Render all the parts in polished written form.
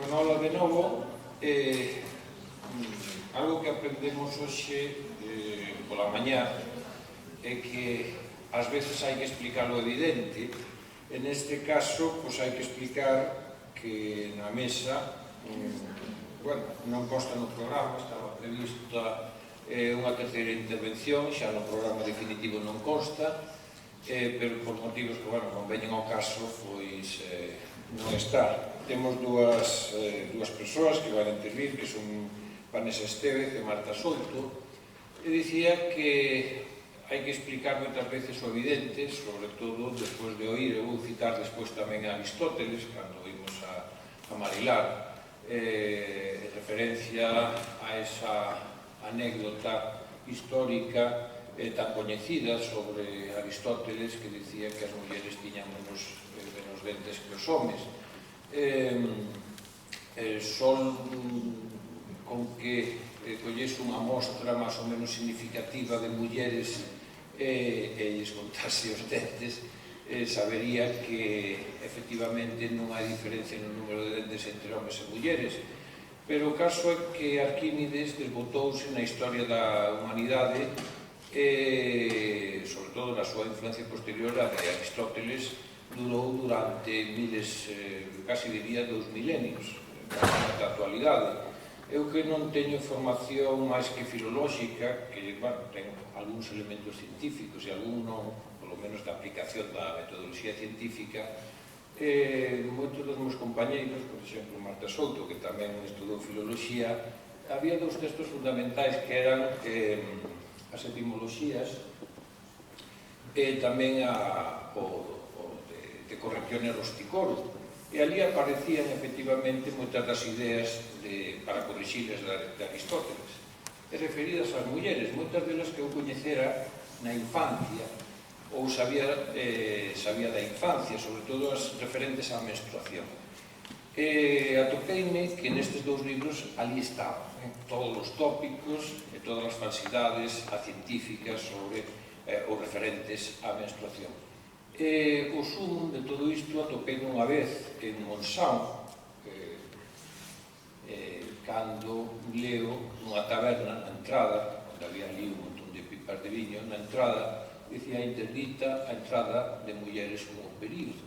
Bueno, hola de novo. Algo que aprendemos hoxe pola mañá é que ás veces hai que explicar o evidente. En este caso, hai que explicar que na mesa, bueno, non consta no programa, estaba prevista unha terceira intervención, xa no programa definitivo non consta, pero por motivos que, bueno, non veñen ao caso, pois non está. Temos dúas persoas que van a intervir, que son Vanessa Estevez e Marta Souto, e dicía que hai que explicar moitas veces o evidente, sobre todo despois de oír, eu vou citar despois tamén a Aristóteles, cando oímos a Marilar, en referencia a esa anécdota histórica tan coñecida sobre Aristóteles, que dicía que as mulleres tiñan menos dentes que os homes. Son con que collese unha mostra máis ou menos significativa de mulleres e lles contase os dentes, sabería que efectivamente non hai diferencia no número de dentes entre homes e mulleres, pero o caso é que Arquímedes desbotouse na historia da humanidade e, sobre todo, na súa influencia posterior a de Aristóteles, durou durante miles, casi diría 2 milenios, na actualidade. Eu que non teño formación máis que filolóxica, que, bueno, ten algúns elementos científicos e algún non, polo menos da aplicación da metodoloxía científica, moitos dos meus compañeiros, por exemplo, Marta Souto, que tamén estudou filoloxía, había dous textos fundamentais que eran as etimoloxías e tamén o de Correccione Rusticoro, e ali aparecían efectivamente moitas das ideas para corrixiles de Aristóteles, e referidas ás mulleres, moitas delas que eu coñecera na infancia, ou sabía da infancia, sobre todo as referentes á menstruación. Atopeime que nestes dous libros ali estaban todos os tópicos e todas as falsidades científicas sobre os referentes á menstruación. O sumo de todo isto atopei unha vez en Monção, cando leo nunha taberna na entrada, onde había ali un montón de pipas de viño, na entrada dicía interdita a entrada de mulleres no período,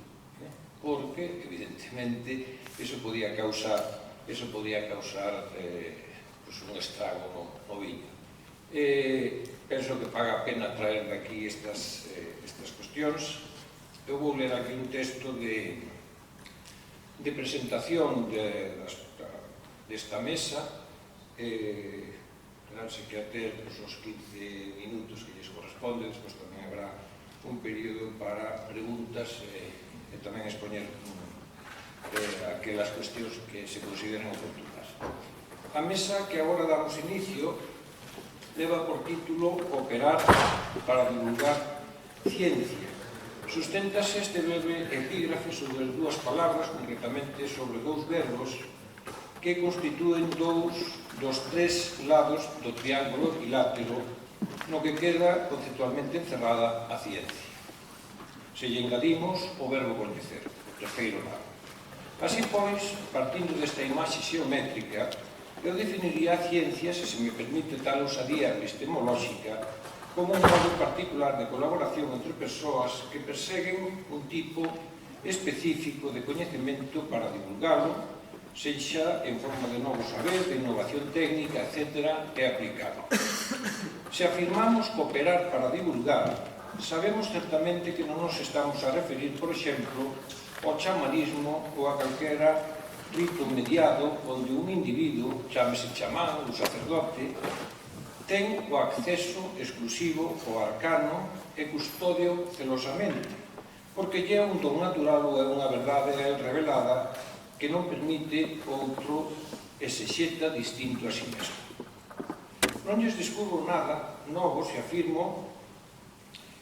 porque, evidentemente, eso podía causar un estrago no viño. Penso que paga a pena traer daqui estas cuestións. Eu vou ler aquí un texto de presentación desta mesa. Teránse que ater os 15 minutos que lles corresponde, despois tamén habrá un período para preguntas e tamén expoñer aquelas cuestións que se consideren oportunas. A mesa que agora damos inicio leva por título Cooperar para divulgar ciencia. Susténtase este breve epígrafe sobre dúas palabras, concretamente sobre dous verbos que constitúen dous dos tres lados do triángulo equilátero no que queda conceptualmente encerrada a ciencia. Se lle engadimos o verbo coñecer, o terceiro lado. Así pois, partindo desta imaxe xeométrica, eu definiría a ciencia, se me permite tal ousadía epistemolóxica, como un modo particular de colaboración entre persoas que perseguen un tipo específico de coñecemento para divulgalo, sexa en forma de novo saber, de innovación técnica, etc., e aplicalo. Se afirmamos cooperar para divulgar, sabemos certamente que non nos estamos a referir, por exemplo, ao chamanismo ou a calquera rito mediado onde un individuo, chámese chamán ou sacerdote, ten o acceso exclusivo ao arcano e custodio celosamente, porque lle é un don natural ou é unha verdade revelada que non permite outro e se xeta distinto a si mesmo. Non lles descubro nada novo se afirmo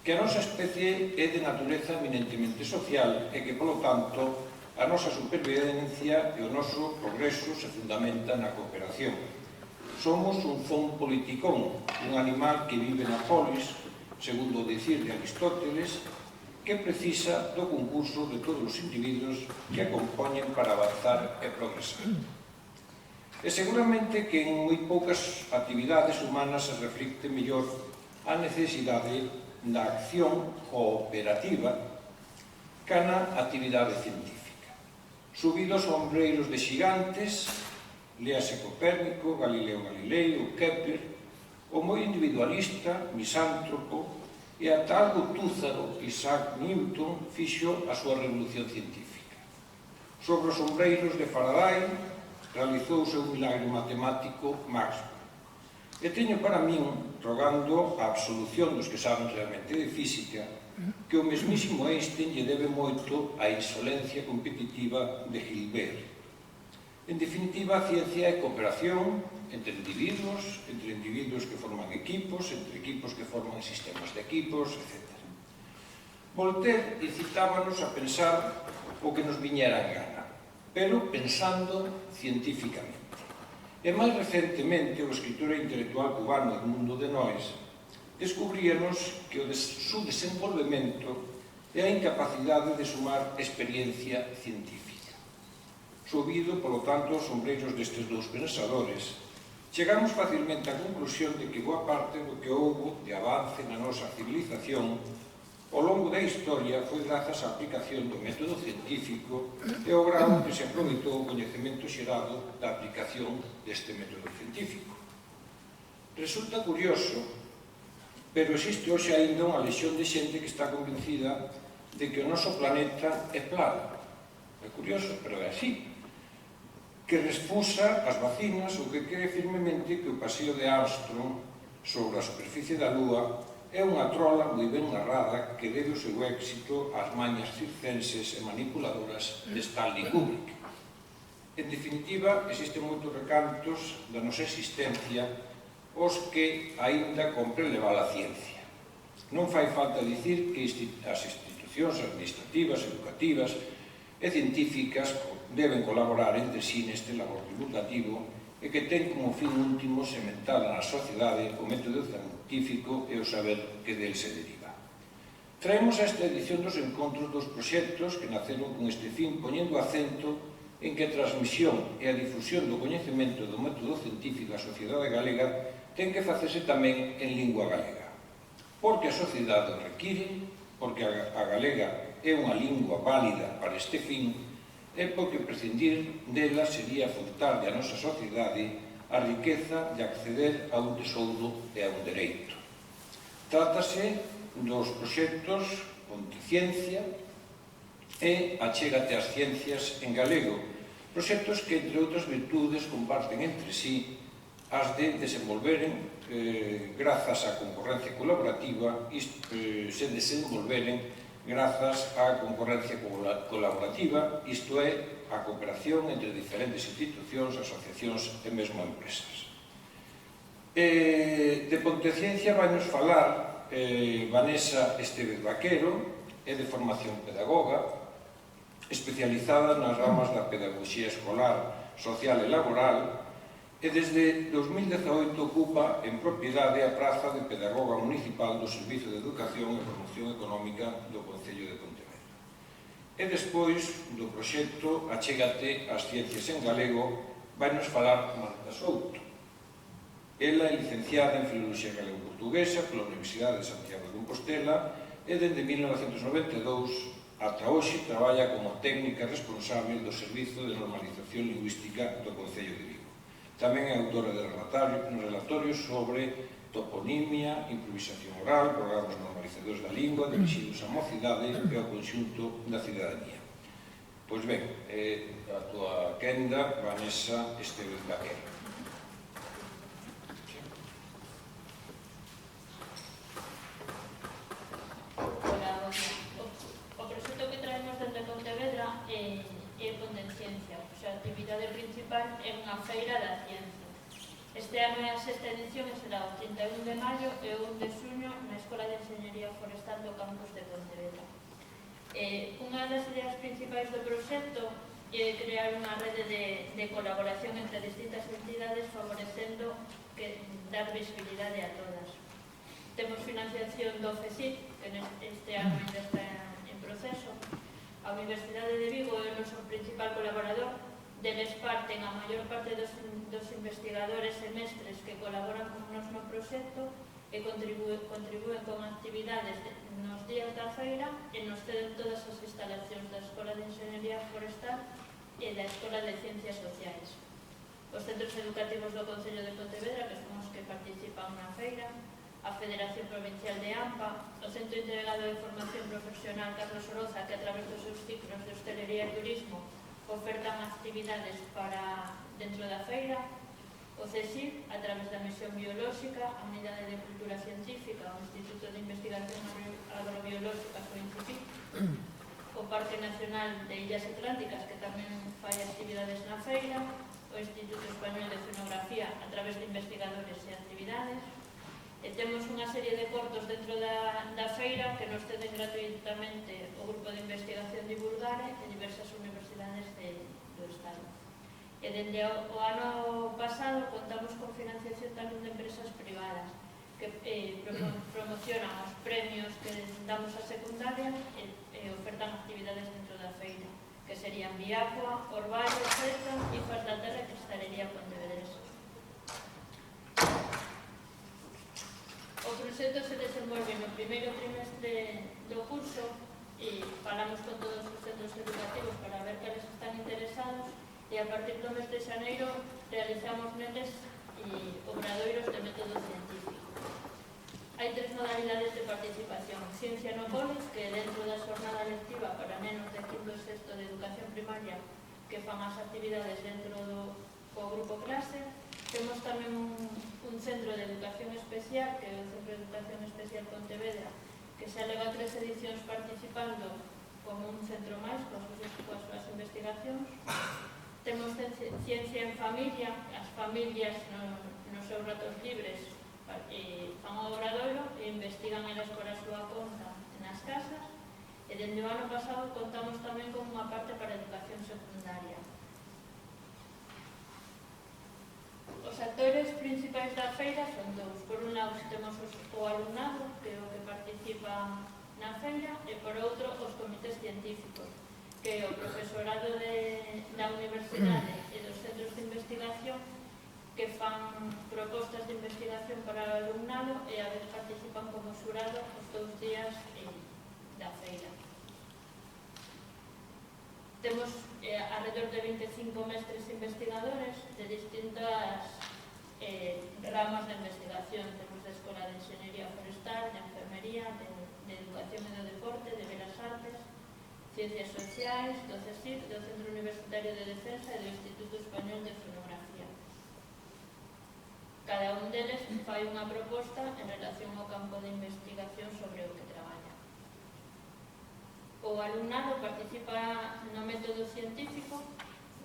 que a nosa especie é de natureza eminentemente social e que, polo tanto, a nosa supervivencia e o noso progreso se fundamenta na cooperación. Somos un zon politicón, un animal que vive na polis, segundo o dicir de Aristóteles, que precisa do concurso de todos os individuos que a compoñen para avanzar e progresar. E seguramente que en moi poucas actividades humanas se reflicte mellor a necesidade da acción cooperativa ca na actividade científica. Subidos a ombreiros de xigantes, léase Copérnico, Galileo Galilei, o Kepler, o moi individualista, misántropo, e ata algo túzaro, Isaac Newton, fixo a súa revolución científica. Sobre os ombreiros de Faraday, realizou o seu milagre matemático Maxwell. E teño para min, rogando a absolución dos que saben realmente de física, que o mesmísimo Einstein lle debe moito á insolencia competitiva de Hilbert. En definitiva, a ciencia é cooperación entre individuos que forman equipos, entre equipos que forman sistemas de equipos, etc. Voltaire incitábanos a pensar o que nos viñera en gana, pero pensando científicamente. E máis recentemente, o escritor intelectual cubano Edmundo de Nois descubríanos que o seu desenvolvemento é a incapacidade de sumar experiencia científica. Subido, polo tanto, os ombreiros destes dous pensadores, chegamos facilmente á conclusión de que boa parte do que houbo de avance na nosa civilización ao longo da historia foi grazas á aplicación do método científico e ao grado que se aproveitou o coñecemento xerado da aplicación deste método científico. Resulta curioso, pero existe hoxe aínda unha lexión de xente que está convencida de que o noso planeta é plano. É curioso, pero é así. Que refusa as vacinas ou que cree firmemente que o paseo de Armstrong sobre a superficie da Lúa é unha trola moi ben narrada que debe o seu éxito ás mañas circenses e manipuladoras de Stanley Kubrick. En definitiva, existen moitos recantos da nosa existencia os que aínda compre levar a ciencia. Non fai falta dicir que as institucións administrativas, educativas e científicas deben colaborar entre sí neste labor divulgativo e que ten como fin último sementar na sociedade o método científico e o saber que del se deriva. Traemos a esta edición dos encontros dos proxectos que naceron con este fin poñendo acento en que a transmisión e a difusión do coñecemento do método científico á sociedade galega ten que facerse tamén en lingua galega. Porque a sociedade o require, porque a galega é unha lingua válida para este fin, e porque prescindir dela sería furtar da nosa sociedade a riqueza de acceder a un tesouro e a un dereito. Trátase dos proxectos Ponte Ciencia e Achégate ás Ciencias en galego, proxectos que, entre outras virtudes, comparten entre sí as de desenvolveren, grazas á concorrencia colaborativa, se desenvolveren grazas á concorrencia colaborativa, isto é, a cooperación entre diferentes institucións, asociacións e mesmo empresas. De Ponte Ciencia vai nos falar Vanessa Estevez Vaquero, é de formación pedagoga, especializada nas ramas da pedagogía escolar, social e laboral, e desde 2018 ocupa en propiedade a praza de pedagoga municipal do Servizo de Educación e Promoción Económica do Concello de Pontevedra. E despois do proxecto Achégate ás Ciencias en galego vai nos falar Marta Souto. Ela é licenciada en Filoloxía Galego-Portuguesa pola Universidade de Santiago de Compostela e desde 1992 ata hoxe traballa como técnica responsable do Servizo de Normalización Lingüística do Concello de Vigo. Tamén é autora de relatorios sobre toponimia, improvisación oral, programas normalizadores da lingua, dirixidos á mocidade e ao conxunto da cidadanía. Pois ben, a túa quenda, Vanessa Estevez Vaquero. O proxecto que traemos desde Pontevedra é Ponte Ciencia. A actividade principal é unha feira da ciencia. Este ano é a sexta edición e será o 31 de maio e o 1 de xuño na Escola de Enxeñería Forestal do campus de Pontevedra. Unha das ideas principais do proxecto é crear unha rede de colaboración entre distintas entidades favorecendo dar visibilidade a todas. Temos financiación do FESIC, que este ano ainda está proceso. A Universidade de Vigo é o noso principal colaborador, deles parten a maior parte dos investigadores e mestres que colaboran con nos no proxecto e contribúen con actividades nos días da feira e nos ceden todas as instalacións da Escola de Inxeniería Forestal e da Escola de Ciencias Sociais. Os centros educativos do Concello de Pontevedra, que son os que participan na feira, a Federación Provincial de AMPA, o Centro Integrado de Formación Profesional Carlos Oroza, que a través dos seus ciclos de hostelería e turismo ofertan actividades para dentro da feira, o CSIC, a través da Misión Biolóxica, a Unidade de Cultura Científica, o Instituto de Investigación Agrobiológica, o INCIPI, o Parque Nacional de Illas Atlánticas, que tamén fai actividades na feira, o Instituto Español de Oceanografía, a través de investigadores e actividades. E temos unha serie de cortos dentro da feira que nos ceden gratuitamente o Grupo de Investigación Divulgare e diversas universidades do Estado. E dende o ano pasado contamos con financiación tamén de empresas privadas que promocionan os premios que damos a secundaria e ofertan actividades dentro da feira, que serían Viacua, Orballo, Zeta, IFAS da Terra e Cristalería Pontevedresa. O proxecto se desenvolve no primeiro trimestre do curso e falamos con todos os centros educativos para ver que eles están interesados e a partir do mes de xaneiro realizamos neles obradoiros de método científico. Hai 3 modalidades de participación: Ciencia no Cole, que dentro da xornada lectiva para nenos de 5º e 6º de educación primaria que fan as actividades dentro do grupo clase. Temos tamén un centro de educación especial, que é o Centro de Educación Especial Pontevedra, que xa leva 3 edicións participando como un centro máis coas súas investigacións. Temos Ciencia en Familia, as familias nos seus ratos libres fan o obradoiro e investigan elas por a súa conta nas casas. E dende o ano pasado contamos tamén con unha parte para educación secundaria. Os actores principais da feira son dous. Por un lado temos o alumnado, que é o que participa na feira, e por outro os comités científicos, que é o profesorado da universidade e dos centros de investigación que fan propostas de investigación para o alumnado e a vez participan como xurado os 2 días da feira. Temos alrededor de 25 mestres investigadores de distintas ramas de investigación. Temos de Escola de Inxeniería Forestal, de Enfermería, de Educación e do Deporte, de Belas Artes, Ciencias Sociais, do CSIC, do Centro Universitario de Defensa e do Instituto Español de Oceanografía. Cada un deles fai unha proposta en relación ao campo de investigación sobre o que traballa. O alumnado participa no método científico.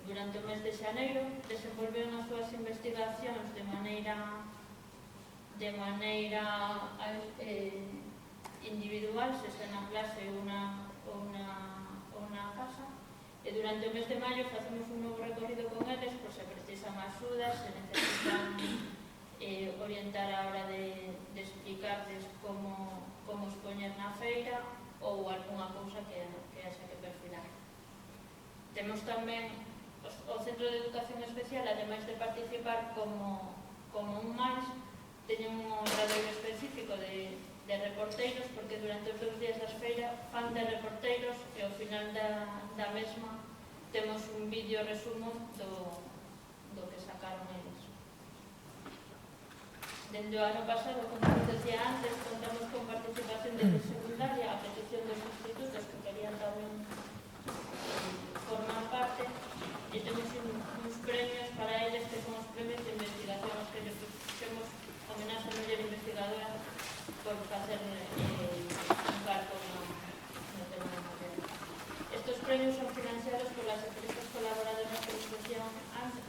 Durante o mes de xaneiro desenvolven as súas investigacións de maneira individual, se está na clase ou na casa, e durante o mes de maio facemos un novo recorrido con eles por se precisan axudas, se necesitan orientar a hora de explicarles como expoñer na feira ou algunha cousa que haxa que perfilar. Temos tamén o Centro de Educación Especial, ademais de participar como un máis, teñen un obradoiro específico de reporteiros, porque durante os 2 días das feiras fan de reporteiros e ao final da mesma temos un vídeo resumo do que sacaron eles. Dende o ano pasado, como vos decía antes, contamos con participación de secundaria a petición dos institutos que querían tamén formar parte, e temos uns premios para eles que son os premios de investigación, que les fixemos homenaxe a muller investigadora por facer un cargo no tema da muller. Estos premios son financiados por las empresas colaboradoras que vos decía antes,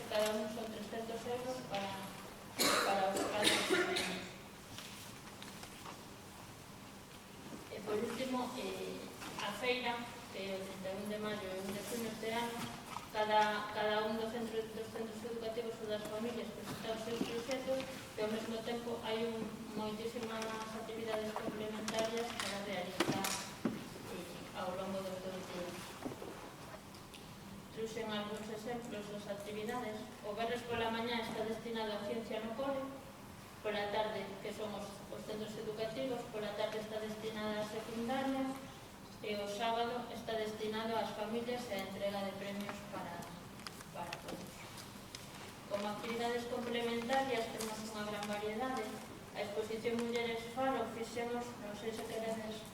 que cada uno son 300 euros para os casos de premios. E por último, a feira, que é o 31 de maio e 1 de junio este ano, cada un dos centros educativos ou das familias presenta os seus proxectos e ao mesmo tempo hai moitísimas actividades complementarias para realizar introduxen algúns exemplos das actividades. O venres pola mañá está destinado a ciencia no cole, pola tarde, que son os centros educativos, pola tarde está destinada a secundaria, e o sábado está destinado ás familias e a entrega de premios para todos. Como actividades complementarias temos unha gran variedade. A exposición Mulleres Faro fixemos, non sei se queredes,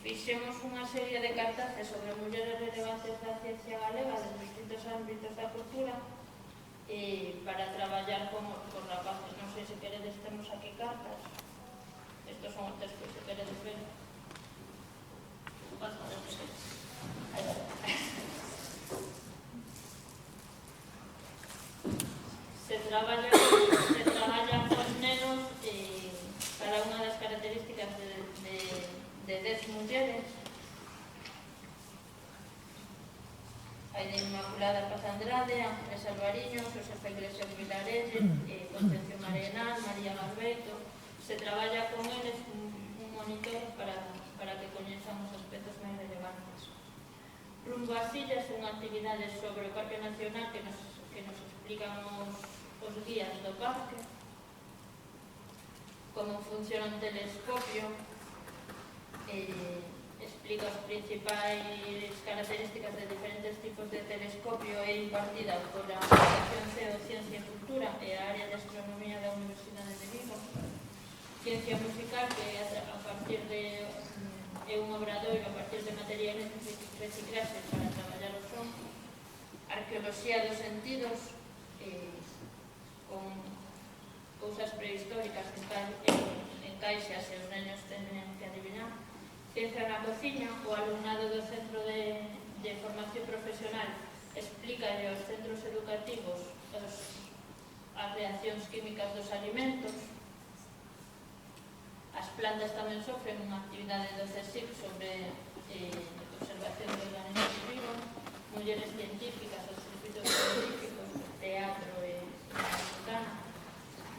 fixemos unha serie de cartaces sobre mulleres relevantes da ciencia galega dos distintos ámbitos da cultura para traballar con rapaces. Non sei se queredes, temos aquí cartas. Estos son os textos, se queredes ver. Se traballa con nenos, cada unha das características de 10 mulleres. Hai de Inmaculada Paz Andrade, Ángeles Alvariño, Josefa Iglesias Vilarelle, Concepción Arenal, María Barbeito. Se traballa con eles un monitor para que coñezan os aspectos máis relevantes. Rumbo ás illas é unha actividade sobre o Parque Nacional que nos explican os guías do parque, como funciona un telescopio, explica as principais características de diferentes tipos de telescopio e impartida por a Asociación CEO Ciencia e Cultura e a área de astronomía da Universidade de Vigo. Ciencia musical, que a partir de un obradoiro a partir de materiales reciclables para traballar o son. Arqueoloxía dos sentidos, con cousas prehistóricas en caixas e os neños teñen que adivinar. Ciencia na cociña, o alumnado do Centro de Formación Profesional explica aos centros educativos as reaccións químicas dos alimentos. As plantas tamén sofren unha actividade do CSIC sobre observación de organismos vivos. Mulleres científicas, os circuitos científicos, teatro e mexicana.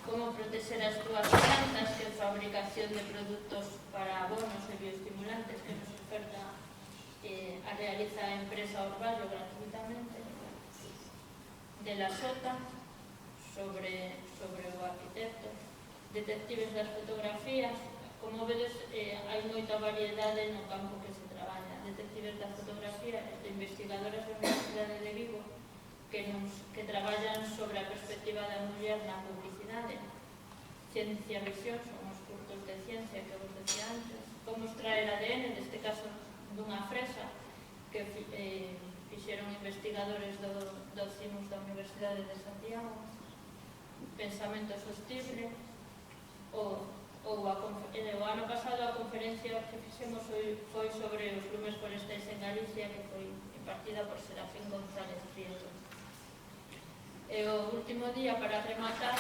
Como proteger as túas plantas, que é fabricación de produtos para abonos e bioestimulantes que nos oferta a realiza a empresa Orballo gratuitamente. De la Sota, sobre o arquitecto. Detectives das fotografías. Como vedes, hai moita variedade no campo que se traballa. Detectives da fotografía, de investigadoras da Universidade de Vigo, que traballan sobre a perspectiva da muller na publicidade. Ciencia Visión, son os cursos de ciencia que vos decía antes. Como extraer ADN, neste caso dunha fresa, que fixeron investigadores do CIMUS da Universidade de Santiago. Pensamento sostible. O ano pasado a conferencia que fixemos foi sobre os lumes forestais en Galicia, que foi impartida por Serafín González Prieto. E o último día para rematar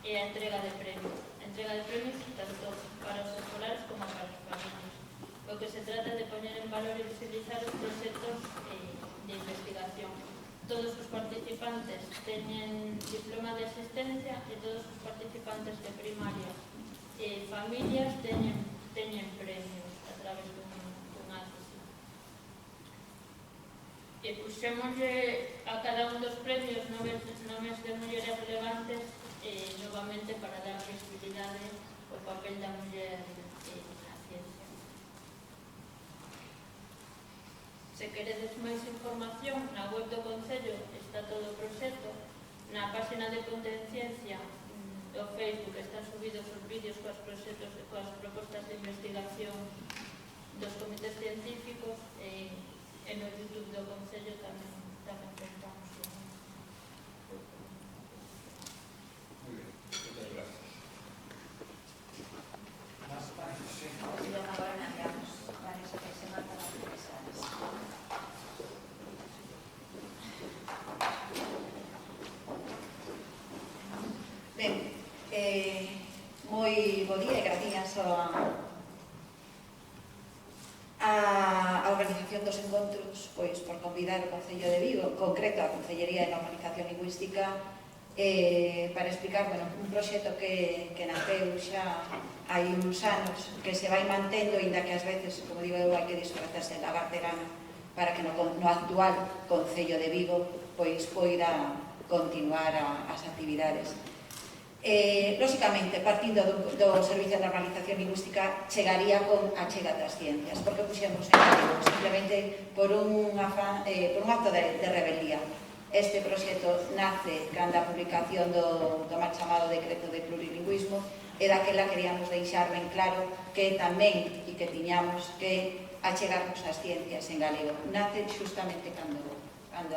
é a entrega de premios. A entrega de premios tanto para os escolares como para as familias. O que se trata de poñer en valor e visibilizar os proxectos de investigación. Todos os participantes teñen diploma de asistencia e todos os participantes de primaria e familias teñen premios a través dun acceso. E puxémoslle a cada un dos premios nomes de mulleres relevantes novamente para dar visibilidade ao papel da muller na ciencia. Se queredes máis información, na web do Concello está todo o proxecto. Na página de Ponte en Ciencia do Facebook están subidos os vídeos coas propostas de investigación dos comités científicos e no YouTube do Concello tamén contamos. Muy bien, muchas gracias. Agora cambiamos varias personas para interesadas. Ben, moi bo día e gracias a organización dos encontros por convidar o Concello de Vigo, en concreto a Concellería de Normalización Lingüística, para explicar un proxecto que naceu xa hai uns anos, que se vai mantendo, inda que ás veces, como digo eu, hai que disfrazarse en la garterana para que no actual Concello de Vigo pois poida continuar as actividades. Lóxicamente, partindo do Servicio de Normalización Lingüística, chegaría con a chega das ciencias, porque puxemos en galego, simplemente por un acto de rebeldía. Este proxecto nace cando a publicación do mal chamado Decreto de Plurilingüismo, e daquela queríamos deixar ben claro que tamén e que tiñamos que achegarnos as ciencias en galego. Nace xustamente cando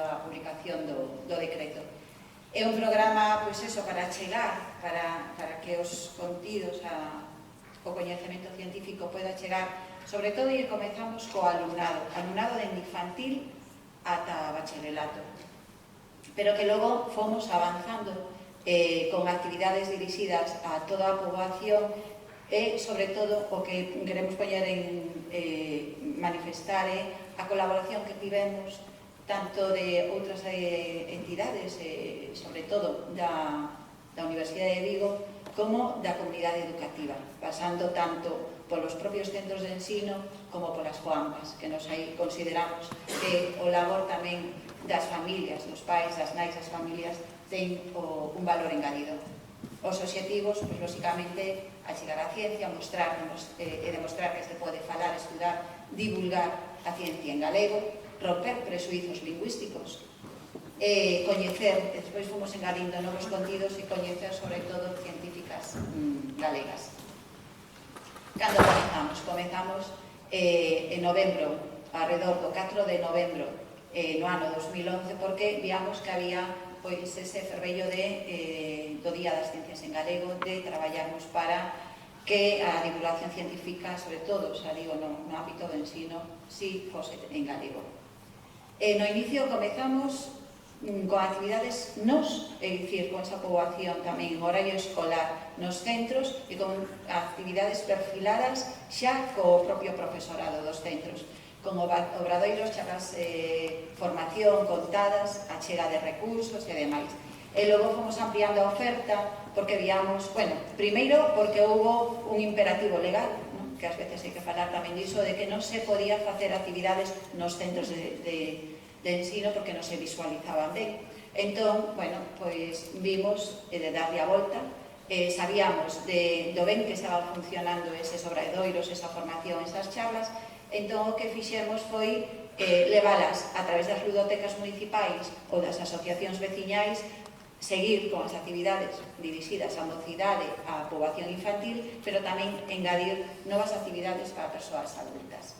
a publicación do decreto. É un programa, pois eso, para chegar, para que os contidos, o coñecemento científico poida chegar, sobre todo, e comezamos co alumnado dende infantil ata bacharelato, pero que logo fomos avanzando con actividades dirixidas a toda a poboación e, sobre todo, o que queremos poñer en manifestar é a colaboración que tivemos tanto de outras entidades, sobre todo da Universidade de Vigo, como da comunidade educativa, pasando tanto polos propios centros de ensino como polas coampas, que nos aí consideramos que o labor tamén das familias, dos pais, das nais, das familias, ten un valor engadido. Os obxectivos, pois, lóxicamente, achegar a ciencia, mostrarnos e demostrar que se pode falar, estudar, divulgar a ciencia en galego, romper presuizos lingüísticos, coñecer, despois fomos engadindo novos contidos e coñecer, sobre todo, científicas galegas. Cando comezamos? Comezamos en novembro, alrededor do 4 de novembro, no ano 2011, porque víamos que había pois ese fervello do Día das Ciencias en Galego, de traballarnos para que a divulgación científica, sobre todo, xa digo, no ámbito do ensino, si fose en galego. No inicio comezamos con actividades é dicir, con esa poboación tamén en horario escolar nos centros e con actividades perfiladas xa co propio profesorado dos centros, con obradoiros, charlas, formación, contadas, a chega de recursos e demais. E logo fomos ampliando a oferta porque víamos, bueno, primeiro porque houbo un imperativo legal, que ás veces hai que falar tamén diso, de que non se podía facer actividades nos centros de ensino porque non se visualizaban ben. Entón, bueno, pois vimos de darlle a volta, sabíamos do ben que estaban funcionando eses obradoiros, esa formación, esas charlas. Entón, o que fixemos foi levalas a través das ludotecas municipais ou das asociacións veciñais, seguir con as actividades dirixidas á mocidade, á poboación infantil, pero tamén engadir novas actividades para persoas adultas.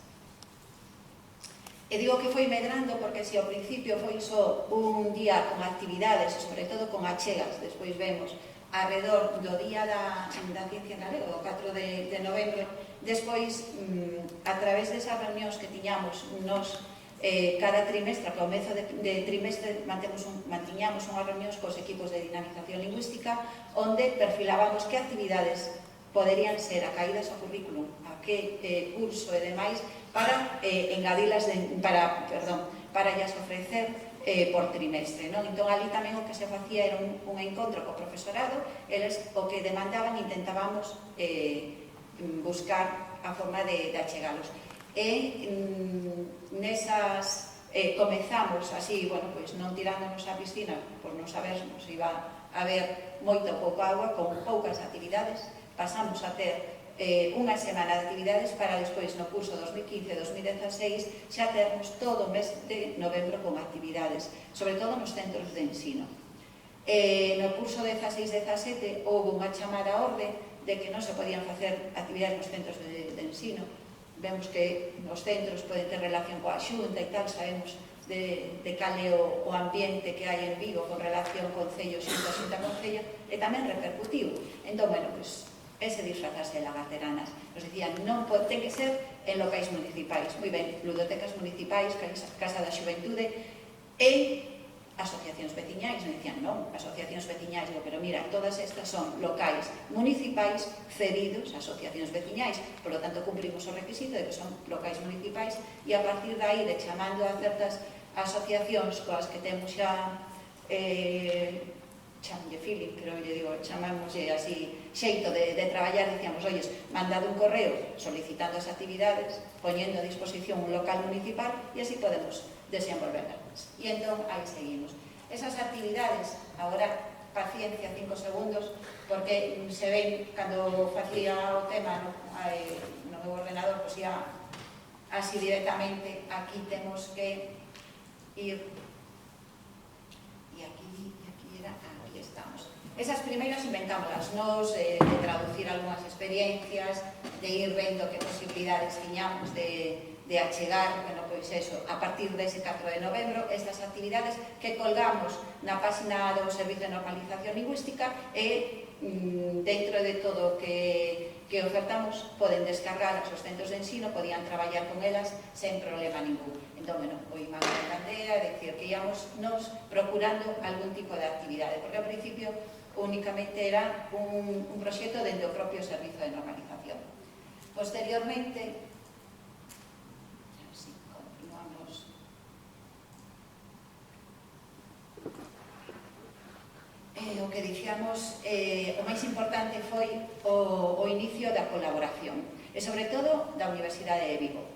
E digo que foi medrando porque se ao principio foi só un día con actividades, e sobre todo con achegas, despois vemos alrededor do Día da Ciencia en Galego, do 4 de novembro, despois, a través desas reunións que tiñamos nos cada trimestre, a comezo de trimestre, mantiñamos unhas reunións cos equipos de dinamización lingüística onde perfilábamos que actividades poderían ser acaídas ao currículum, a que curso e demais, para engadilas, para llas ofrecer por trimestre. Entón, ali tamén o que se facía era un encontro co profesorado, eles o que demandaban intentábamos buscar a forma de achegalos. E nesas comezamos así, bueno, pois non tirándonos á piscina por non saber se iba a haber moito ou pouco agua, con poucas actividades, pasamos a ter unha semana de actividades para despois no curso 2015-2016 xa termos todo o mes de novembro con actividades, sobre todo nos centros de ensino. No curso 16-17 houve unha chamada a orde de que non se podían facer actividades nos centros de ensino. Vemos que nos centros poden ter relación coa xunta e tal, sabemos de cal é o ambiente que hai en Vigo con relación concello, xunta, concello, e tamén repercutiu. Entón, bueno, pois, ese disfrazarse de lagarteranas. Nos dicían, non ten que ser en locais municipais. Moi ben, ludotecas municipais, Casa da Xuventude e asociacións veciñais. Nos dicían, non, asociacións veciñais. Digo, pero mira, todas estas son locais municipais cedidos a asociacións veciñais. Por lo tanto, cumprimos o requisito de que son locais municipais e a partir de aí, de chamando a certas asociacións coas que temos xa chamanlle feeling, pero lle digo, chamámoslle así xeito de traballar, dicíamos, olles, mandado un correo solicitando as actividades, poñendo a disposición un local municipal e así podemos desenvolverlas. E entón, aí seguimos. Esas actividades, agora, paciencia, 5 segundos, porque se ven, cando facía o tema no meu ordenador, pois ia así directamente, aquí temos que ir, e aquí era, aquí estamos. Esas primeiras inventámoslas nos, de traducir algunhas experiencias, de ir vendo que posibilidades tiñamos de achegar, bueno, pois eso, a partir dese 4 de novembro, estas actividades que colgamos na página do Servicio de Normalización Lingüística e dentro de todo que ofertamos poden descargar os centros de ensino, podían traballar con elas sen problema ningún. Entón, bueno, o imán de candea, é dicir, que íamos nos procurando algún tipo de actividade, porque ao principio únicamente era un proxecto dentro do propio Servicio de Normalización. Posteriormente, o que dicíamos, o máis importante foi o inicio da colaboración e sobre todo da Universidade de Vigo.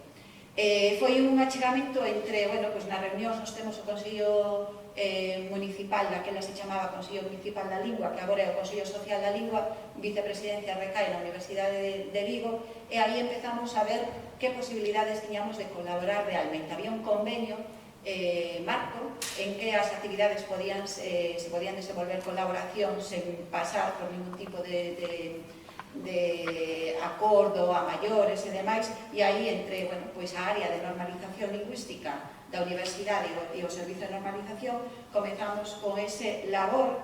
Foi un achegamento entre, bueno, pois nas reunións nos temos o Consello Municipal, daquela se chamaba Consello Municipal da Lingua, que agora é o Consello Social da Lingua, vicepresidencia recae na Universidade de Vigo, e aí empezamos a ver que posibilidades tiñamos de colaborar realmente. Había un convenio marco en que as actividades se podían desenvolver colaboración sen pasar por ningún tipo de acordo a maiores e demais, e aí entre, bueno, pois a área de normalización lingüística da Universidade e o Servicio de Normalización comezamos con ese labor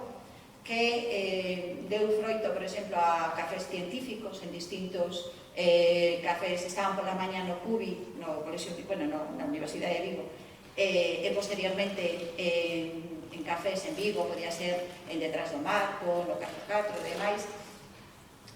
que deu froito, por exemplo, a cafés científicos en distintos cafés. Estaban pola mañá no CUBI, no Colexio, bueno, na Universidade de Vigo, e posteriormente en cafés en Vigo, podía ser en Detrás do Marco, no Café 4 e demais,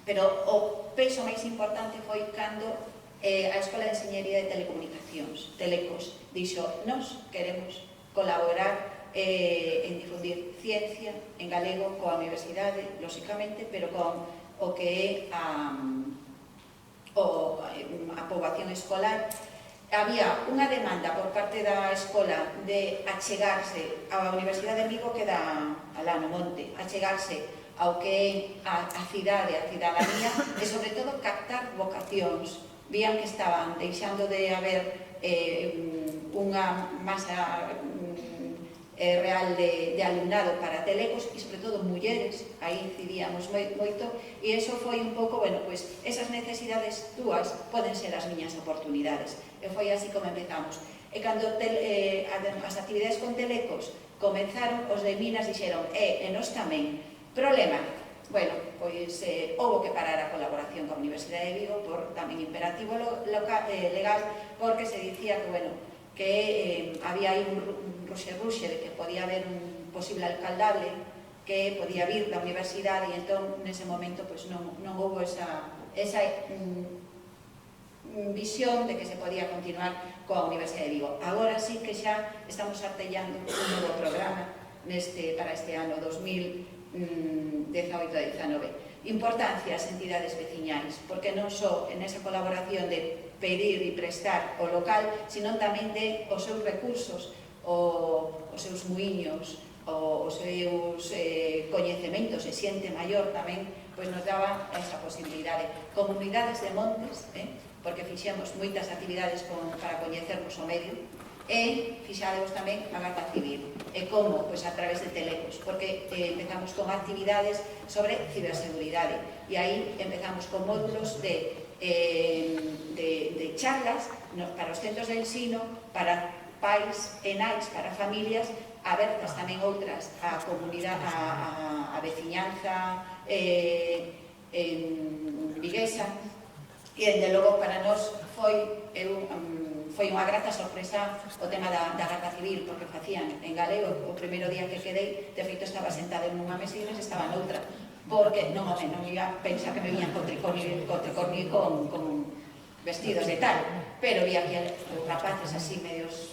pero o peso máis importante foi cando a Escola de Enxeñería de Telecomunicacións, Telecos, dixo, nos queremos colaborar en difundir ciencia en galego coa universidade, lóxicamente, pero con o que é a poboación escolar. Había unha demanda por parte da escola de achegarse á Universidade de Vigo, que dá alá no monte, achegarse ao que é a cidade, a cidadanía, e sobre todo captar vocacións. Vían que estaban deixando de haber unha masa real de alumnado para telecos e sobre todo mulleres, aí incidíamos moito, e iso foi un pouco, bueno, pois esas necesidades túas poden ser as miñas oportunidades, e foi así como empezamos. E cando as actividades con telecos comenzaron, os de Minas dixeron, e nós tamén, problema, bueno, pois houbo que parar a colaboración coa Universidade de Vigo por tamén imperativo legal, porque se dicía que, bueno, que había aí un ruxe de que podía haber un posible alcaldable que podía vir da universidade, e entón nese momento pois non houbo esa visión de que se podía continuar coa Universidade de Vigo. Agora sí que xa estamos artellando un novo programa para este ano 2018-19. Importancia as entidades veciñais, porque non só en esa colaboración de pedir e prestar o local, sino tamén de os seus recursos, os seus muiños, os seus coñecementos e xente maior tamén, pois nos daba esa posibilidade. Comunidades de montes, porque fixemos moitas actividades para coñecernos o medio, e fixaremos tamén a Garda Civil. E como? Pois a través de telecos, porque empezamos con actividades sobre ciberseguridade, e aí empezamos con módulos de charlas para os centros de ensino, para pais e nais, para familias, abertas tamén outras a comunidade, a veciñanza viguesa, e, desde logo, para nós foi unha grata sorpresa o tema da Garda Civil, porque facían en galego. O primeiro día que quedei, de feito, estaba sentada en unha mesa e eles estaban noutra, porque non iba a pensar que me viñan con tricornio con vestidos e tal, pero vi aquí rapaces así medios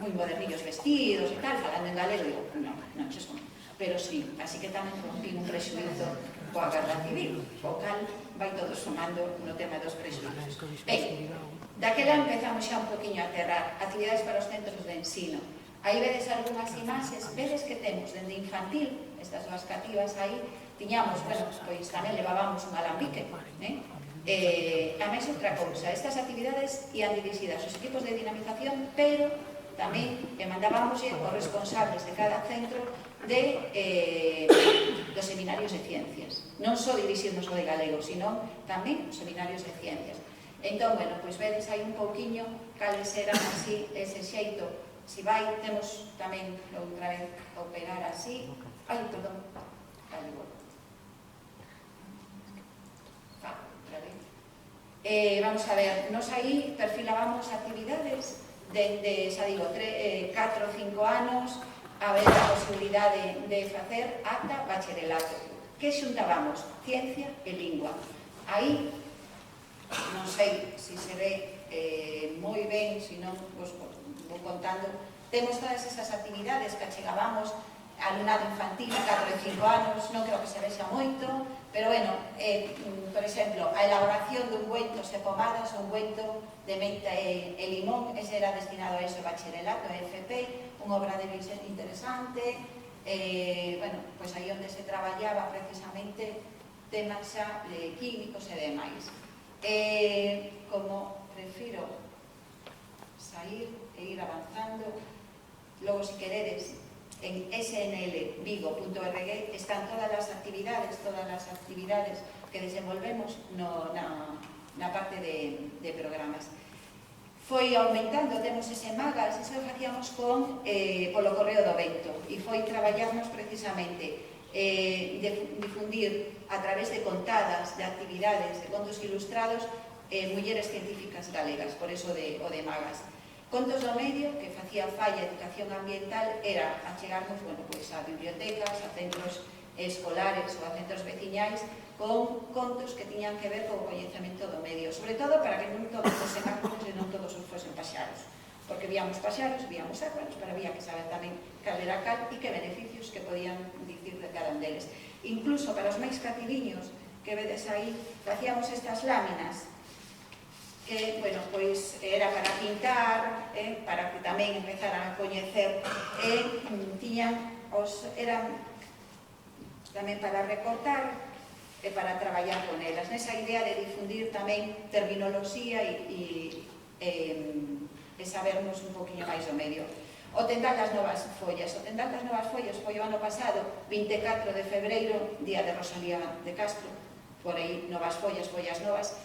moi modernillos vestidos e tal, falando en galego, e digo, non, xesco. pero sí, así que tamén rompí un prexuízo coa Garda Civil, o cal vai todo sumando no tema dos prexuízos. Ben, daquela empezamos xa un poquinho a aterrar actividades para os centros de ensino. Aí vedes algunhas imaxes, vedes que temos dende infantil, estas dúas cativas aí, tiñamos, bueno, pois tamén levábamos un alambique, a máis outra cousa, estas actividades ian dirixidas aos equipos de dinamización, pero tamén mandábamos aos responsables de cada centro dos seminarios de ciencias. Non só dirixirnos o de galego, sino tamén os seminarios de ciencias. Entón, bueno, pois vedes aí un pouquiño cales eran así ese xeito. Si vai, temos tamén outra vez operar así. Ai, perdón. Vale, bueno. Outra vez. Vamos a ver, nos aí perfilábamos actividades de xa digo, 4 ou 5 anos, a ver a posibilidade de facer ata bacharelato. Que xuntábamos? Ciencia e lingua. Aí, non sei se se ve moi ben, se non vos vou contando, temos todas esas actividades que achegábamos alumnado infantil, 4 e 5 anos, non creo que se vexa moito, pero bueno, por exemplo, a elaboración dun guento se pomadas, un guento de menta e limón, ese era destinado a eso, bacharelato, FP, unha obra de visión interesante, bueno, pois aí onde se traballaba precisamente temas xa químicos e demais. Como prefiro sair e ir avanzando, logo, se queredes, en snlvigo.org están todas as actividades que desenvolvemos na parte de programas. Foi aumentando, temos ese magas, eso lo facíamos polo Correo do Vento, e foi traballarnos precisamente difundir a través de contadas, de actividades, de contos ilustrados, mulleres científicas galegas, por eso o de magas. Contos do medio, que facía falla educación ambiental, era achegarnos, bueno, pois a bibliotecas, a centros escolares ou a centros veciñais, con contos que tiñan que ver co coñecemento do medio, sobre todo para que non todos fosen árboles e non todos fosen paxaros, porque víamos paxaros, víamos árboles, pero había que saber tamén cal era cal e que beneficios que podían dicir de cada un deles. Incluso para os máis cativiños que vedes aí, facíamos estas láminas que, bueno, pois era para pintar, para que tamén empezaran a coñecer, eran tamén para recortar e para traballar con elas, nesa idea de difundir tamén terminoloxía e sabernos un poquinho máis do medio. O Tendal das Novas Follas. O Tendal das Novas Follas foi o ano pasado, 24 de febreiro, día de Rosalía de Castro, por aí, Novas Follas, Follas Novas.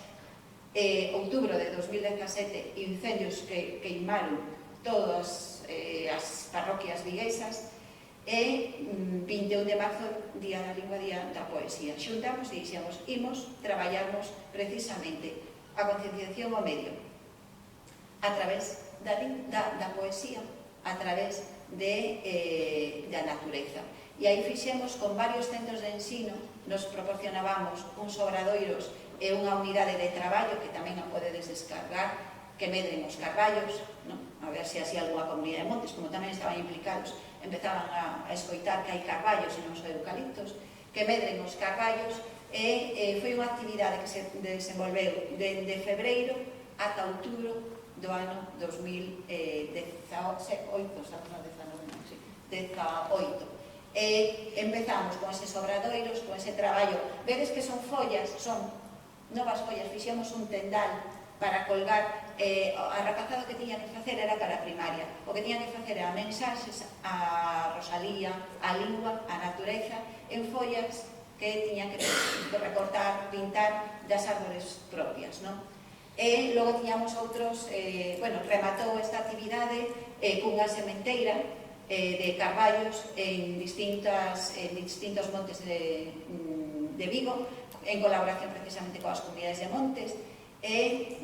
Outubro de 2017, incendios que queimaron todas as parroquias viguesas, e 21 de marzo, Día da Lingua, Día da Poesía. Xuntamos e dixemos, imos traballarnos precisamente a concienciación ao medio a través da poesía, a través da natureza. E aí fixemos con varios centros de ensino, nos proporcionábamos uns obradoiros e unha unidade de traballo que tamén a podedes descargar, que medren os carballos, a ver se así algunha comunidade de montes, como tamén estaban implicados, empezaban a escoitar que hai carballos e non só eucaliptos, que medren os carballos, e foi unha actividade que se desenvolveu dende febreiro ata outubro do ano 2018, empezamos con eses obradoiros, con ese traballo. Vedes que son follas, son novas follas, fixemos un tendal para colgar, a rapazado que tiña que facer era para a primaria, o que tiña que facer era mensaxes a Rosalía, a lingua, a natureza, en follas que tiñan que recortar, pintar das árbores propias, non? E logo tiñamos outros, bueno, rematou esta actividade cunha sementeira de carballos en distintos montes de Vigo, en colaboración precisamente coas comunidades de montes, e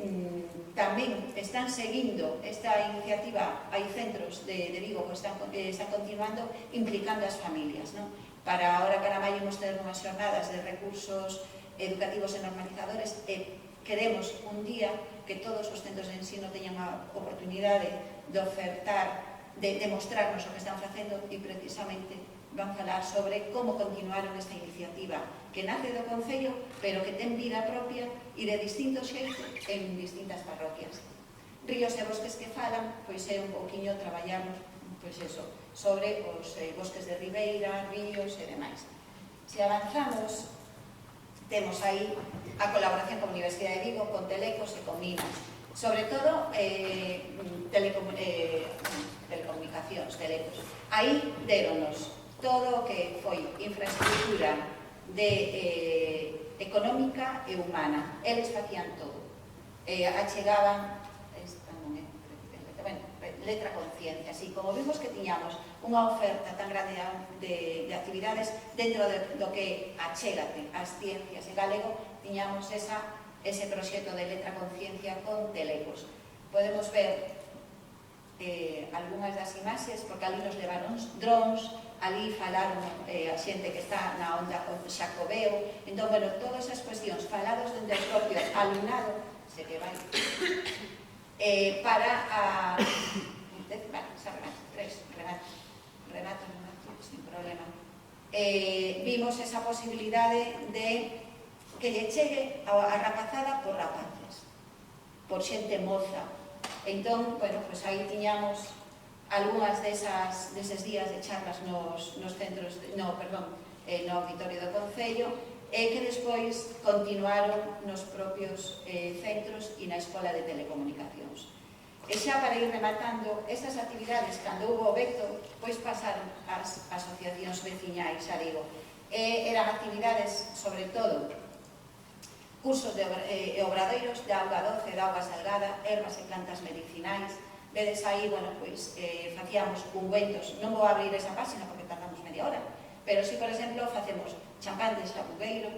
tamén están seguindo esta iniciativa, hai centros de Vigo que están continuando implicando as familias, non? Para ahora, para maio, imos ter unhas xornadas de recursos educativos e normalizadores, e queremos un día que todos os centros de ensino teñan a oportunidade de ofertar de demostrarnos o que están facendo e precisamente van falar sobre como continuaron esta iniciativa que nace do Concello, pero que ten vida propia e de distintos xeitos en distintas parroquias. Ríos e bosques que falan, pois é un pouquiño traballarnos pois eso, sobre os bosques de ribeira, ríos e demais. Se avanzamos, temos aí a colaboración con a Universidade de Vigo, con Telecos e con Minas. Sobre todo, telecomunicacións, Telecos. Aí déronos todo o que foi infraestructura económica e humana. Eles facían todo. Achegaban letra conciencia, así como vimos que tiñamos unha oferta tan grande de actividades dentro do que achégate as ciencias en galego, tiñamos ese proxecto de letra conciencia con Telecos. Podemos ver algunhas das imaxes, porque ali nos levaron drones, ali falaron a xente que está na onda con Xacobeo, entón, bueno, todas esas cuestións falados dentro do propio alumnado, se que vai para a Renato, sin problema. Vimos esa posibilidade de que lle chegue a rapazada por rapaces, por xente moza. Entón, bueno, pues aí tiñamos algunhas deses días de charlas nos centros, no auditorio do Concello, que despois continuaron nos propios centros e na Escola de Telecomunicacións. E xa para ir rematando, estas actividades, cando houve o veto, pois pasaron ás asociacións veciñais, xa digo. Eran actividades, sobre todo, cursos e obradoiros de auga doce, de auga salgada, ervas e plantas medicinais. Vedes aí, bueno, pois, facíamos ungüentos. Non vou abrir esa página porque tardamos media hora, pero si, por exemplo, facemos champán de xabugueiro,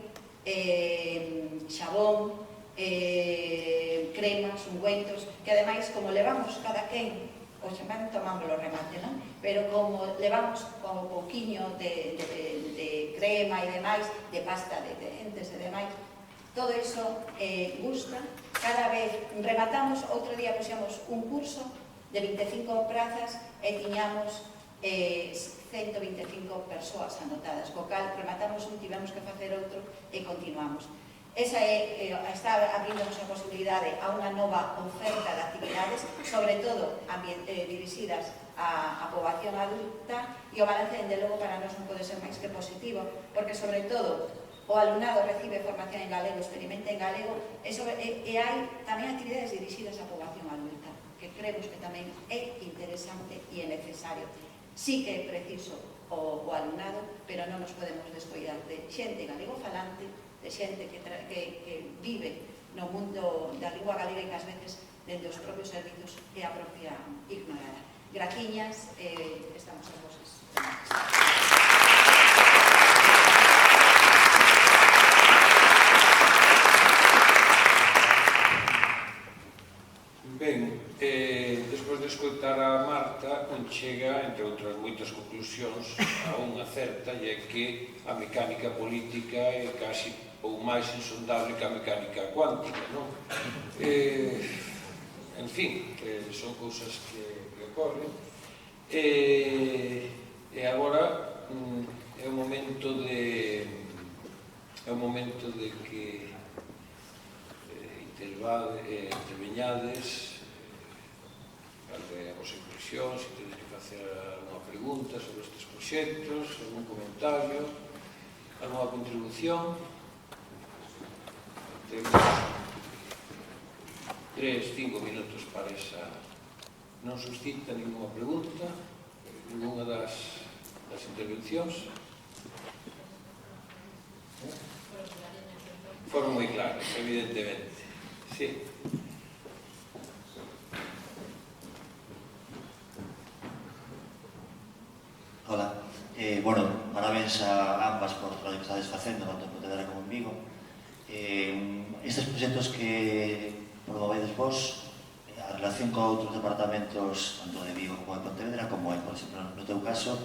xabón, cremas, ungüentos, que ademais, como levamos cada quen, o champán tomámoslo remate, non? Pero como levamos como pouquiño de crema e demais, de pasta de dentes e demais, todo iso gusta. Cada vez rematamos, outro día puxemos un curso de 25 prazas e tiñamos 125 persoas anotadas, co cal rematamos un, tivemos que facer outro e continuamos. Esa está abrindo-nos a posibilidade a unha nova oferta de actividades, sobre todo dirixidas a poboación adulta, e o balance, dende logo, para nós non pode ser máis que positivo, porque, sobre todo, o alumnado recibe formación en galego, experimenta en galego, e hai tamén actividades dirixidas a poboación adulta, que creemos que tamén é interesante e é necesario. Sí que é preciso o alumnado, pero non nos podemos descoidar de xente galego falante, de xente que vive no mundo da lingua galega e que ás veces dende os propios servizos é a propia ignorada. Graciñas, estamos a voses. Ben, despois de escoitar a Marta, chega, entre outras moitas conclusións, a unha certa, e é que a mecánica política é casi ou máis insondable que a mecánica cuántica, non? En fin, son cousas que ocorren. E agora é o momento de que interveñades, a vosa impresión, se tedes que facer alguna pregunta sobre estes proxectos, algún comentario, alguna contribución. Temos 3-5 minutos para esa. Non suscita ninguna pregunta, ninguna das intervencións. Foron moi claras, evidentemente. Sí. Hola. Bueno, parabéns a ambas por o traballo que estades facendo, tanto en Pontevedra como en Vigo. Estes proxectos que promovedes vos, a relación con outros departamentos, tanto de Vigo como de Pontevedra, como por exemplo, no teu caso,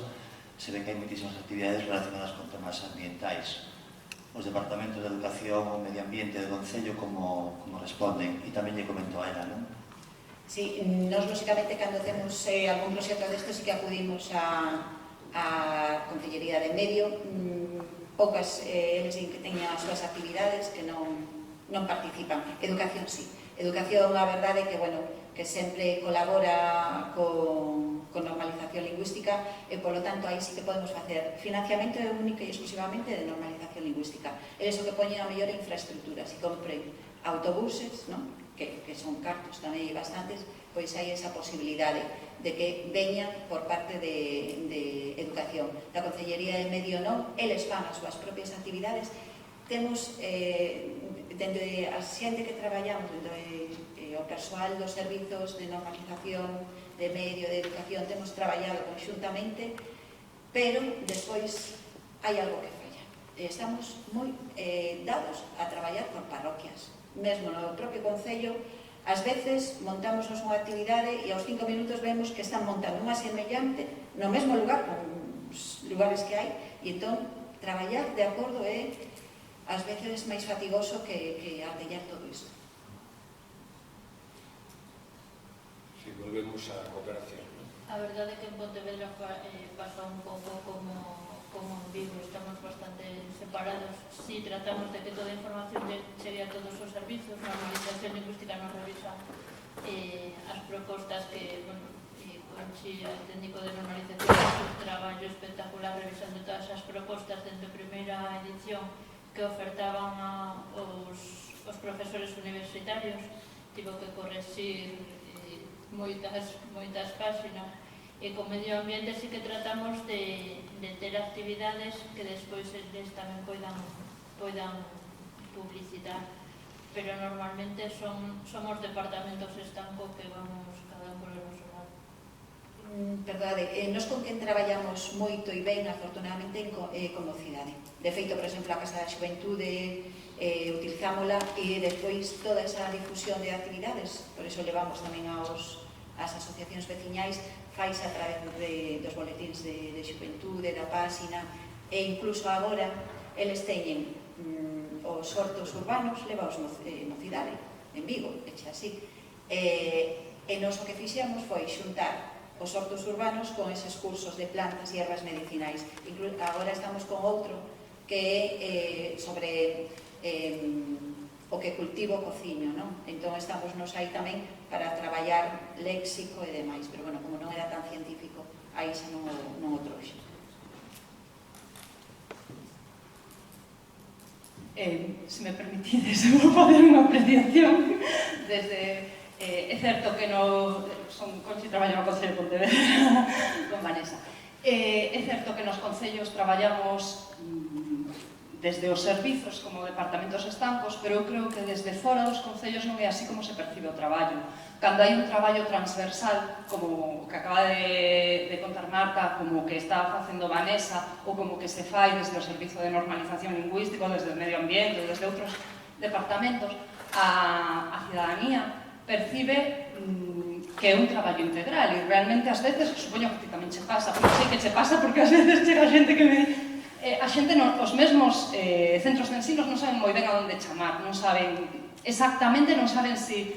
se ve que hai moitísimas actividades relacionadas con temas ambientais. Os departamentos de Educación, Medio Ambiente e do Concello como responden, e tamén lle comento a ela, non? Sí, nos, lógicamente, cando temos algún proxecto desto, sí que acudimos a Consellería de Medio. Poucas, eles que teñen as súas actividades que non participan. Educación, sí. Educación, a verdade, que, bueno, que sempre colabora con normalización lingüística e, polo tanto, aí sí que podemos facer financiamento único e exclusivamente de normalización lingüística. Eles o que poñen a mellor infraestructura, se compren autobuses, non? Que son cartos tamén e bastantes, pois hai esa posibilidade de que veñan por parte de educación. Da Consellería de Medio non, eles fan as súas propias actividades. Temos, dende a xente que traballamos, o persoal dos servizos de normalización, de medio, de educación, temos traballado conxuntamente, pero despois hai algo que falla. Estamos moi dados a traballar por parroquias. Mesmo no propio Concello, ás veces montamos unha actividade e aos 5 minutos vemos que están montando unha semellante no mesmo lugar, con os lugares que hai, e entón traballar de acordo é ás veces máis fatigoso que artellar todo isto. Si volvemos á cooperación. A verdade é que en Pontevedra pasa un pouco como en Vigo, estamos bastante separados. Si tratamos de que toda a información chegue a todos os servizos, a normalización lingüística nos revisa as propostas que, bueno, Conchi, o técnico de normalización, faz un traballo espectacular revisando todas as propostas dentro da primeira edición que ofertaban os profesores universitarios. Tivo que corregir moitas páxinas. E con medio ambiente sí que tratamos de ter actividades que despois eles tamén poidan publicitar, pero normalmente somos departamentos estanco que vamos cada un por o noso lado. Verdade, nos con quen traballamos moito e ben, afortunadamente, con Mocidade. De feito, por exemplo, a Casa da Xuventude utilizámola e despois toda esa difusión de actividades, por iso levamos tamén ás asociacións veciñais, faise a través dos boletíns de xuventude, da páxina, e incluso agora eles teñen os hortos urbanos, leva os Mocidade, en Vigo, eche así. E nos o que fixemos foi xuntar os hortos urbanos con eses cursos de plantas e ervas medicinais. Agora estamos con outro que é sobre o que cultivo cociño, non? Entón estamos nos aí tamén para traballar léxico e demais, pero, bueno, como non era tan científico, aí xa non o trouxe. Se me permitides, vou fazer unha apreciación desde... É certo que Conchi traballa no Concello de Pontevedra con Vanessa. É certo que nos concellos traballamos desde os servizos como departamentos estancos, pero eu creo que desde fora dos concellos non é así como se percibe o traballo. Cando hai un traballo transversal, como que acaba de contar Marta, como que está facendo Vanessa, ou como que se fai desde o Servizo de Normalización Lingüístico, desde o Medio Ambiente, desde outros departamentos, a cidadanía percibe que é un traballo integral e realmente ás veces, supoño que tamén che pasa, porque sei que che pasa porque ás veces chega xente que me di a xente, os mesmos centros de ensino non saben moi ben a onde chamar, non saben exactamente, non saben se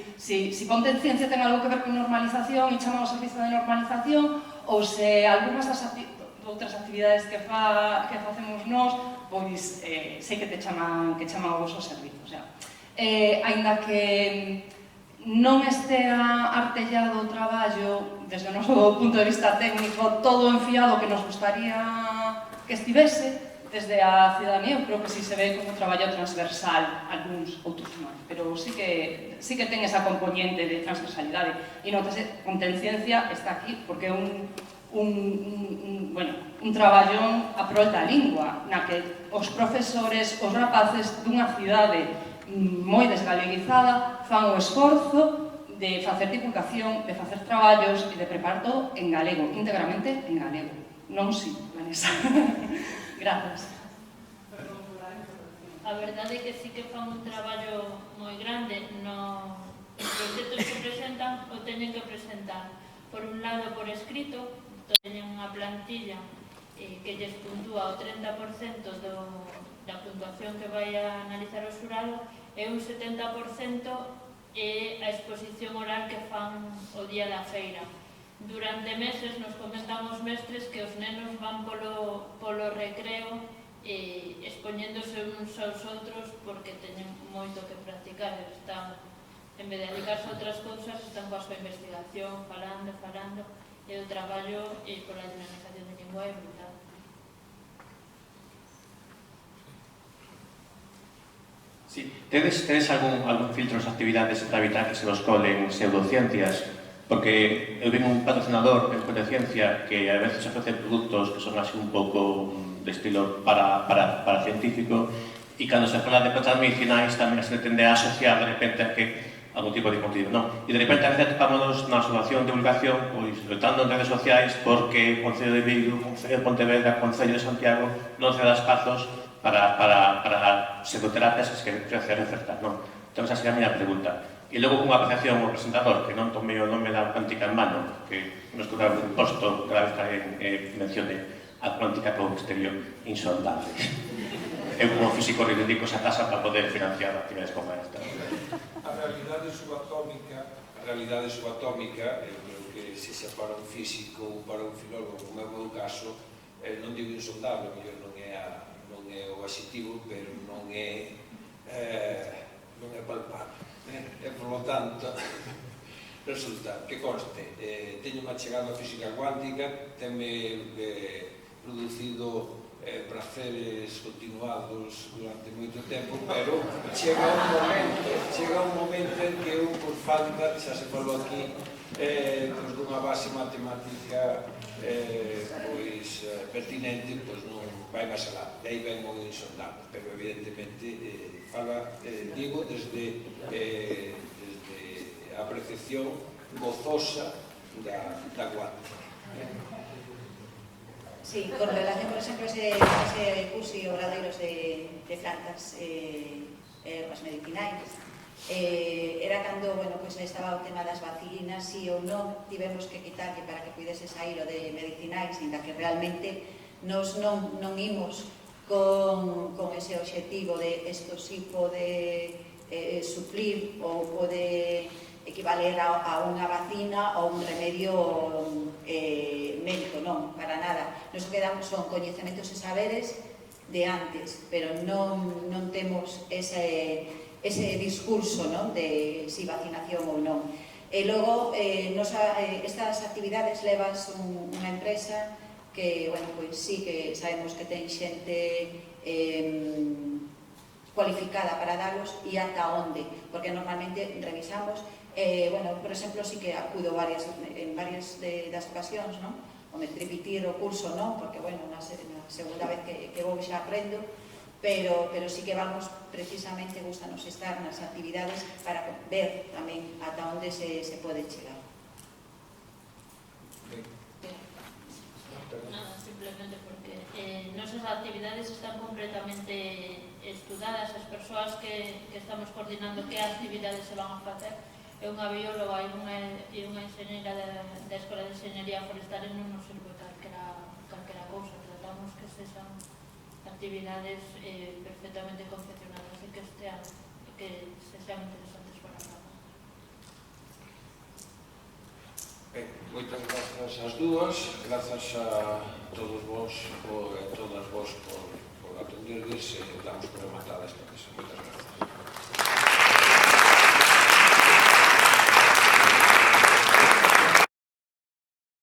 Ponteciencia ten algo que ver con normalización e chama ao servizo de normalización ou se algunhas das outras actividades que facemos nós, pois sei que chaman ao vosso servizo. Aínda que non estea artellado o traballo desde o noso punto de vista técnico todo enfiado que nos gustaría que estivese, desde a cidadanía eu creo que si se ve como un traballo transversal, algúns outros non, pero sí que ten esa componente de transversalidade e notase, Ponteciencia está aquí porque é un traballón a prol da lingua, na que os profesores, os rapaces dunha cidade moi desgaleguizada fan o esforzo de facer divulgación, de facer traballos e de preparar todo en galego, íntegramente en galego. Non si, Vanessa. Grazas. A verdade é que sí que fan un traballo moi grande. Os proxectos que presentan o teñen que presentar por un lado por escrito, teñen unha plantilla que lles puntúa o 30% da puntuación que vai a analizar o xurado e un 70% e a exposición oral que fan o día da feira. Durante meses nos comentan os mestres que os nenos van polo recreo expoñéndose uns aos outros porque teñen moito que practicar. Están, en vez de dedicarse a outras cousas, están coa súa investigación, falando, e o traballo pola dinamización de lingua é brutal. Sí. Tedes algún filtro nas actividades para evitar que se nos colen pseudociencias? Porque eu vengo un patrocinador en Ciencia que a veces ofrece productos que son así un pouco de estilo para científico, e cando se fala de plantas medicinais tamén se tende a asociar de repente a que algún tipo de contido, non? E de repente a veces topámonos na asociación de divulgación pois lutando en redes sociais porque o Concello de Vigo, o Concello de Pontevedra, o Concello de Santiago non se dá espazos para pseudoterapias que se ofertan, non? Entón, esa sería a miña pregunta. E logo unha apreciación ao presentador, que non tome o nome da cuántica en mano, que nos toca un posto cada vez que mencione a cuántica como exterior insondable. Eu como físico reivindico esa tasa para poder financiar actividades como esta. A realidade subatómica, eu creo que se xa para un físico ou para un filólogo, como é o meu caso, non digo insondable, mellor non é o adxetivo, pero non é palpable. E, por lo tanto, resulta que conste, teño má chegado a física cuántica, tenme producido praceres continuados durante moito tempo, pero chega un momento en que eu, por falta, xa se falou aquí, dunha base matemática pertinente, non vai máis alá. De aí ven o insondable, pero evidentemente digo desde a percepción gozosa da cuántica. Sí, con relación, por exemplo, ese curso e obradoiros de plantas ervas medicinais, era cando, estaba o tema das vacinas, si ou non, tivemos que quitarlle para que pudese sair o de medicinais, ainda que realmente nos non imos con ese obxectivo de isto si pode suplir ou pode equivaler a unha vacina ou un remedio médico, non, para nada. Nos quedamos son coñecementos e saberes de antes, pero non temos ese discurso, non, de si vacinación ou non. E logo, estas actividades levas unha empresa que, sí que sabemos que ten xente cualificada para dalos e ata onde, porque normalmente revisamos, por exemplo, sí que acudo en varias das ocasións, non? O me repetir o curso non, porque, na segunda vez que vou xa aprendo, pero sí que vamos, precisamente, gustanos estar nas actividades para ver tamén ata onde se pode chegar. Nada, simplemente porque nosas actividades están completamente estudadas, as persoas que estamos coordinando que actividades se van a facer. É unha bióloga e unha enxeñeira da Escola de Enxeñería Forestal e non nos sirve calquera cousa. Tratamos que sexan actividades perfectamente confeccionadas e que sexan interesantes para a rama. Ben, moitas grazas ás dúas, grazas a todos vos e todas vos por atenderdes e damos por rematada esta mesa. Moitas grazas.